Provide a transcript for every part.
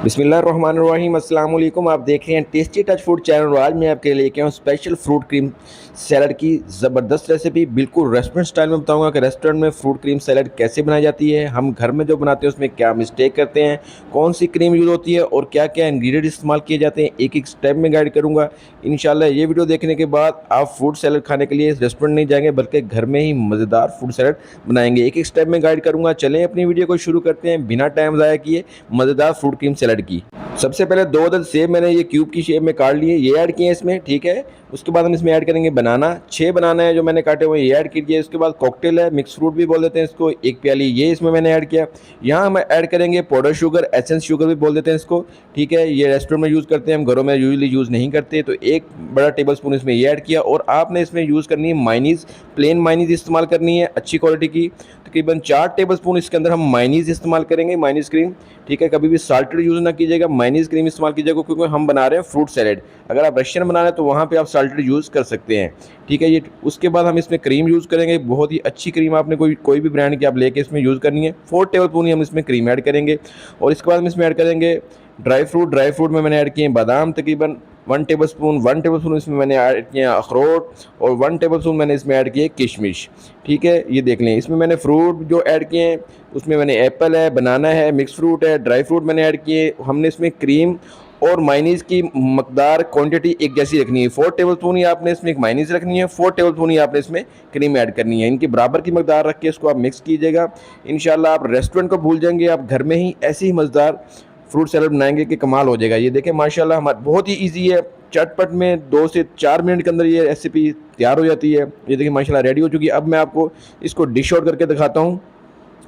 बिस्मिल्लाहिर्रहमानिर्रहीम अस्सलाम वालेकुम। आप देख रहे हैं टेस्टी टच फूड चैनल और आज मैं आपके लिए लेके आया हूँ स्पेशल फ्रूट क्रीम सैलड की ज़बरदस्त रेसिपी। बिल्कुल रेस्टोरेंट स्टाइल में बताऊंगा कि रेस्टोरेंट में फ्रूट क्रीम सैलड कैसे बनाई जाती है, हम घर में जो बनाते हैं उसमें क्या मिस्टेक करते हैं, कौन सी क्रीम यूज़ होती है और क्या क्या इंग्रेडिएंट इस्तेमाल किए जाते हैं, एक एक स्टेप में गाइड करूँगा। इंशाल्लाह ये वीडियो देखने के बाद आप फ्रूट सैलड खाने के लिए रेस्टोरेंट नहीं जाएंगे बल्कि घर में ही मज़ेदार फ्रूट सैलड बनाएंगे। एक एक स्टेप में गाइड करूँगा। चलें अपनी वीडियो को शुरू करते हैं बिना टाइम ज़ाया किए मज़ेदार फ्रूट क्रीम सैलड की। सबसे पहले 2 अदद सेब मैंने ये क्यूब की शेप में काट लिए, ये ऐड किए हैं इसमें, ठीक है। उसके बाद हम इसमें ऐड करेंगे बनाना, 6 बनाना है जो मैंने काटे हुए ये ऐड कीजिए। उसके बाद कॉकटेल है, मिक्स फ्रूट भी बोल देते हैं इसको, 1 प्याली ये इसमें मैंने ऐड किया। यहाँ हम ऐड करेंगे पाउडर शुगर, एसेंस शुगर भी बोल देते हैं इसको, ठीक है। ये रेस्टोरेंट में यूज़ करते हैं, हम घरों में यूजुअली यूज़ नहीं करते। तो 1 बड़ा टेबल स्पून इसमें ये ऐड किया और आपने इसमें यूज़ करनी है मायोनीज़, प्लेन मायोनीज़ इस्तेमाल करनी है अच्छी क्वालिटी की। तकरीबन 4 टेबल स्पून इसके अंदर हम मायोनीज़ इस्तेमाल करेंगे, मायोनीज़ क्रीम, ठीक है। कभी भी साल्टेड यूज़ ना कीजिएगा, मायोनीज़ क्रीम इस्तेमाल कीजिएगा क्योंकि हम बना रहे हैं फ्रूट सैलेड। अगर आप रशियन बना रहे हैं तो वहाँ पे आप साल्टेड यूज़ कर सकते हैं, ठीक है। ये उसके बाद हम इसमें क्रीम यूज़ करेंगे, बहुत ही अच्छी क्रीम आपने कोई भी ब्रांड की आप लेके इसमें यूज़ करनी है। 4 टेबल स्पून ही हम इसमें क्रीम ऐड करेंगे और इसके बाद हम इसमें ऐड करेंगे ड्राई फ्रूट में मैंने ऐड किए हैं बादाम, तकरीबन 1 टेबल स्पून इसमें मैंने ऐड किए अखरोट और 1 टेबल स्पून मैंने इसमें ऐड किए किशमिश, ठीक है। ये देख लें इसमें मैंने फ्रूट जो ऐड किए हैं उसमें मैंने एप्पल है, बनाना है, मिक्स फ्रूट है, ड्राई फ्रूट मैंने ऐड किए। हमने इसमें क्रीम और मायोनीज़ की मकदार क्वांटिटी एक जैसी रखनी है। 4 टेबल स्पून ही आपने इसमें एक मायोनीज़ रखनी है, 4 टेबल स्पून ही आपने इसमें क्रीम ऐड करनी है। इनकी बराबर की मकदार रख के इसको आप मिक्स कीजिएगा। इंशाल्लाह आप रेस्टोरेंट को भूल जाएंगे, आप घर में ही ऐसी ही मज़ेदार फ्रूट सैलड बनाएंगे कि कमाल हो जाएगा। ये देखें माशाल्लाह बहुत ही ईजी है, चटपट में 2 से 4 मिनट के अंदर ये रेसिपी तैयार हो जाती है। ये देखिए माशाल्लाह रेडी हो चुकी है। अब मैं आपको इसको डिश आउट करके दिखाता हूँ।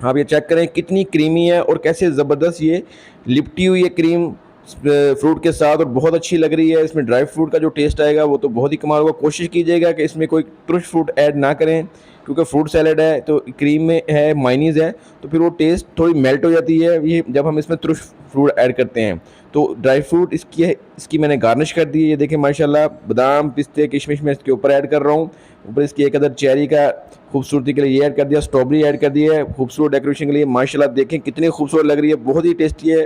आप ये चेक करें कितनी क्रीमी है और कैसे ज़बरदस्त ये लिपटी हुई है क्रीम फ्रूट के साथ और बहुत अच्छी लग रही है। इसमें ड्राई फ्रूट का जो टेस्ट आएगा वो तो बहुत ही कमाल होगा। कोशिश कीजिएगा कि इसमें कोई तुरश फ्रूट ऐड ना करें क्योंकि फ्रूट सैलेड है तो क्रीम में है, मायोनीज़ है, तो फिर वो टेस्ट थोड़ी मेल्ट हो जाती है ये जब हम इसमें तुरश फ्रूट ऐड करते हैं। तो ड्राई फ्रूट इसकी मैंने गार्निश कर दी है। ये देखें माशाल्लाह बादाम, पिस्ते, किशमिश मैं इसके ऊपर ऐड कर रहा हूँ। ऊपर इसकी एक अदर चेरी का खूबसूरती के लिए ये ऐड कर दिया, स्ट्रॉबेरी ऐड कर दी है खूबसूरत डेकोरेशन के लिए। माशाल्लाह देखें कितनी खूबसूरत लग रही है, बहुत ही टेस्टी है।